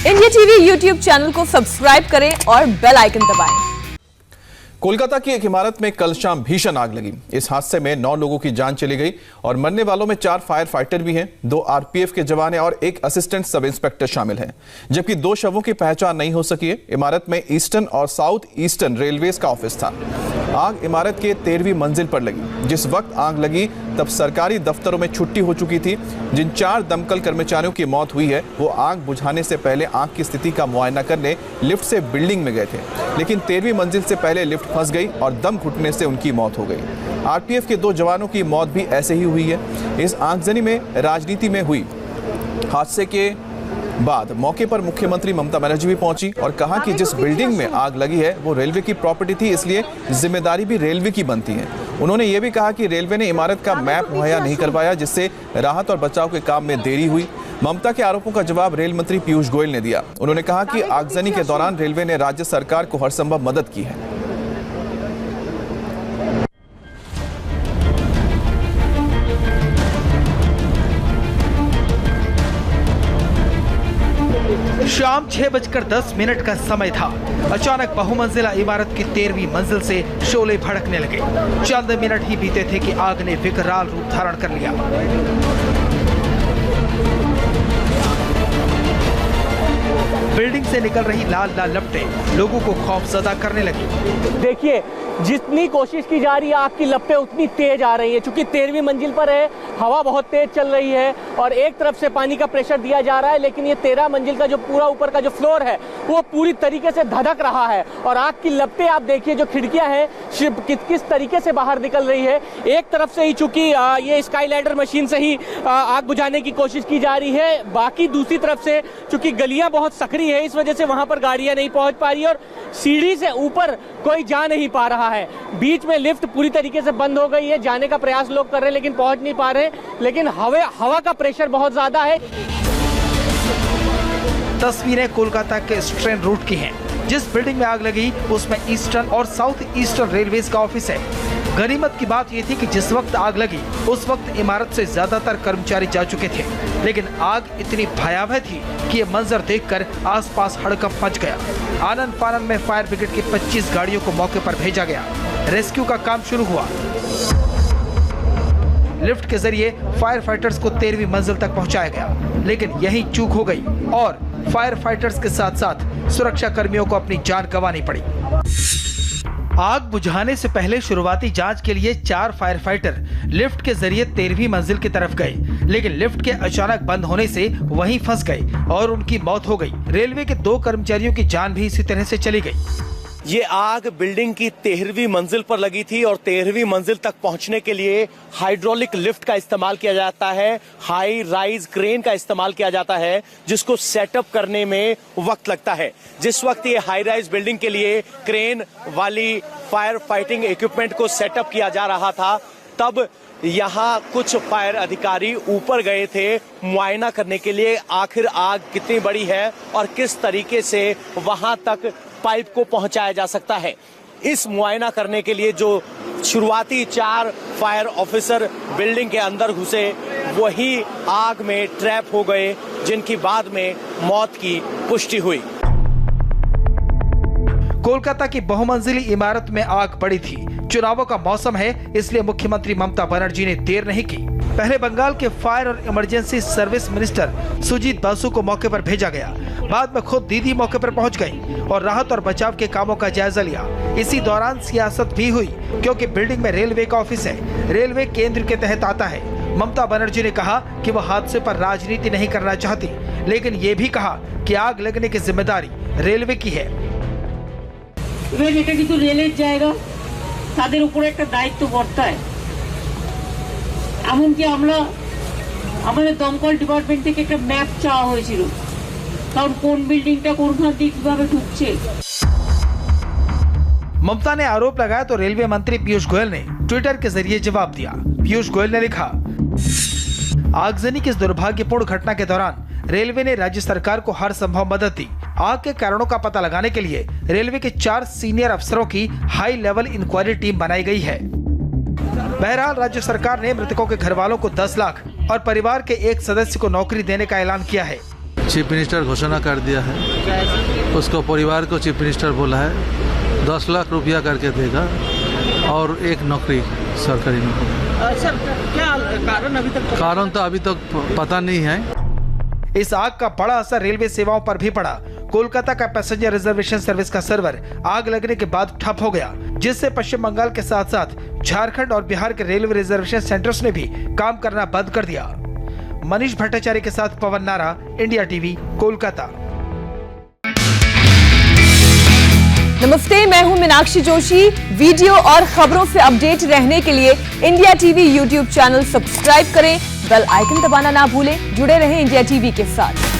India TV YouTube channel को subscribe करें और बेल आइकन दबाएं। कोलकाता की एक इमारत में कल शाम भीषण आग लगी। इस हादसे में 9 लोगों की जान चली गई और मरने वालों में 4 फायर फाइटर भी हैं, 2 आरपीएफ के जवान और 1 असिस्टेंट सब इंस्पेक्टर शामिल हैं, जबकि 2 शवों की पहचान नहीं हो सकी है। इमारत में ईस्टर्न और साउथ ईस्टर्न रेलवेज का ऑफिस था। आग इमारत के 13वीं मंजिल पर लगी। जिस वक्त आग लगी तब सरकारी दफ्तरों में छुट्टी हो चुकी थी। जिन 4 दमकल कर्मचारियों की मौत हुई है वो आग बुझाने से पहले आग की स्थिति का मुआयना करने लिफ्ट से बिल्डिंग में गए थे, लेकिन 13वीं मंजिल से पहले लिफ्ट फंस गई और दम घुटने से उनकी मौत हो गई। आरपीएफ के 2 जवानों की मौत भी ऐसे ही हुई है। इस आगजनी में राजनीति में हुई हादसे के बाद मौके पर मुख्यमंत्री ममता बनर्जी भी पहुंची और कहा कि जिस बिल्डिंग में आग लगी है वो रेलवे की प्रॉपर्टी थी, इसलिए जिम्मेदारी भी रेलवे की बनती है। उन्होंने ये भी कहा कि रेलवे ने इमारत का मैप मुहैया नहीं करवाया, जिससे राहत और बचाव के काम में देरी हुई। ममता के आरोपों का जवाब रेल मंत्री पीयूष गोयल ने दिया। उन्होंने कहा कि आगजनी के दौरान रेलवे ने राज्य सरकार को हर संभव मदद की है। शाम 6:10 का समय था। अचानक बहुमंजिला इमारत की 13वीं मंजिल से शोले भड़कने लगे। चंद मिनट ही बीते थे कि आग ने विकराल रूप धारण कर लिया। बिल्डिंग से निकल रही लाल लाल लपटें लोगों को खौफजदा करने लगी। देखिए, जितनी कोशिश की जा रही है आग की लपटें उतनी तेज आ रही है। चूंकि 13वीं मंजिल पर है, हवा बहुत तेज चल रही है और एक तरफ से पानी का प्रेशर दिया जा रहा है, लेकिन ये 13 मंजिल का जो पूरा ऊपर का जो फ्लोर है वो पूरी तरीके से धधक रहा है और आग की लपटें आप देखिए, जो खिड़कियां हैं किस तरीके से बाहर निकल रही है। एक तरफ से ही चूंकि ये स्काईलाइडर मशीन से ही आग बुझाने की कोशिश की जा रही है, बाकी दूसरी तरफ से चूंकि गलियां बहुत सकरी है, इस वजह से वहां पर गाड़ियां नहीं पहुंच पा रही और सीढ़ी से ऊपर कोई जा नहीं पा रहा है। बीच में लिफ्ट पूरी तरीके से बंद हो गई है, जाने का प्रयास लोग कर रहे हैं लेकिन पहुंच नहीं पा रहे, लेकिन हवा का प्रेशर बहुत ज्यादा है। तस्वीरें कोलकाता के इस ट्रेन रूट की हैं। जिस बिल्डिंग में आग लगी उसमें ईस्टर्न और साउथ ईस्टर्न रेलवेज का ऑफिस है। गनीमत की बात यह थी कि जिस वक्त आग लगी उस वक्त इमारत से ज्यादातर कर्मचारी जा चुके थे, लेकिन आग इतनी भयावह थी कि ये मंजर देखकर आसपास हड़कंप मच गया। आनन फानन में फायर ब्रिगेड की 25 गाड़ियों को मौके पर भेजा गया। रेस्क्यू का काम शुरू हुआ। लिफ्ट के जरिए फायर फाइटर्स को 13वीं मंजिल तक पहुंचाया गया, लेकिन यही चूक हो गई और फायर फाइटर्स के साथ साथ सुरक्षा कर्मियों को अपनी जान गंवानी पड़ी। आग बुझाने से पहले शुरुआती जांच के लिए 4 फायर फाइटर लिफ्ट के जरिए 13वीं मंजिल की तरफ गए, लेकिन लिफ्ट के अचानक बंद होने से वहीं फंस गए और उनकी मौत हो गई। रेलवे के 2 कर्मचारियों की जान भी इसी तरह से चली गई। ये आग बिल्डिंग की 13वीं मंजिल पर लगी थी और 13वीं मंजिल तक पहुंचने के लिए हाइड्रोलिक लिफ्ट का इस्तेमाल किया जाता है, हाई राइज क्रेन का इस्तेमाल किया जाता है, जिसको सेटअप करने में वक्त लगता है। जिस वक्त ये हाई राइज बिल्डिंग के लिए क्रेन वाली फायर फाइटिंग इक्विपमेंट को सेटअप किया जा रहा था, तब यहाँ कुछ फायर अधिकारी ऊपर गए थे मुआयना करने के लिए आखिर आग कितनी बड़ी है और किस तरीके से वहां तक पाइप को पहुंचाया जा सकता है। इस मुआयना करने के लिए जो शुरुआती 4 फायर ऑफिसर बिल्डिंग के अंदर घुसे वही आग में ट्रैप हो गए, जिनकी बाद में मौत की पुष्टि हुई। कोलकाता की बहुमंजिली इमारत में आग पड़ी थी। चुनावों का मौसम है, इसलिए मुख्यमंत्री ममता बनर्जी ने देर नहीं की। पहले बंगाल के फायर और emergency service minister Sujit Basu को मौके पर भेजा गया। बाद में खुद दीदी मौके पर पहुंच गई और राहत और बचाव के कामों का जायजा लिया। इसी दौरान सियासत भी हुई, क्योंकि बिल्डिंग में रेलवे का ऑफिस है, रेलवे केंद्र के तहत आता है। ममता बनर्जी ने कहा कि वो हादसे पर राजनीति नहीं करना चाहती, लेकिन ये भी कहा कि आग लगने की जिम्मेदारी रेलवे की है। এটা কিন্তু রেলের জায়গা, তাদের উপরে একটা দায়িত্ব বর্তায়। এমনকি আমাদের দমকল ডিপার্টমেন্ট থেকে একটা ম্যাপ চাওয়া হয়েছিল, কারণ কোন বিল্ডিংটা কোনখান দিয়ে কিভাবে ঢুকছে। ममता ने आरोप लगाया तो रेलवे मंत्री पीयूष गोयल ने ट्विटर के जरिए जवाब दिया। पीयूष गोयल ने लिखा, आगजनी की इस दुर्भाग्यपूर्ण घटना के दौरान रेलवे ने राज्य सरकार को हर संभव मदद दी। आग के कारणों का पता लगाने के लिए रेलवे के 4 सीनियर अफसरों की हाई लेवल इंक्वायरी टीम बनाई गई है। बहरहाल राज्य सरकार ने मृतकों के घर वालों को 10 लाख और परिवार के एक सदस्य को नौकरी देने का ऐलान किया है। चीफ मिनिस्टर घोषणा कर दिया है। उसको परिवार को चीफ मिनिस्टर बोला है 10 लाख रुपया करके देगा और एक नौकरी, सरकारी नौकरी। सर क्या कारण अभी तक पता नहीं है। इस आग का बड़ा असर रेलवे सेवाओं पर भी पड़ा। कोलकाता का पैसेंजर रिजर्वेशन सर्विस का सर्वर आग लगने के बाद ठप हो गया, जिससे पश्चिम बंगाल के साथ साथ झारखंड और बिहार के रेलवे रिजर्वेशन सेंटर्स ने भी काम करना बंद कर दिया। मनीष भट्टाचार्य के साथ पवन नारा, इंडिया टीवी, कोलकाता। नमस्ते, मैं हूं मीनाक्षी जोशी। वीडियो और खबरों से अपडेट रहने के लिए India TV YouTube channel subscribe करें, बेल आइकन दबाना ना भूलें। जुड़े रहें इंडिया टीवी के साथ।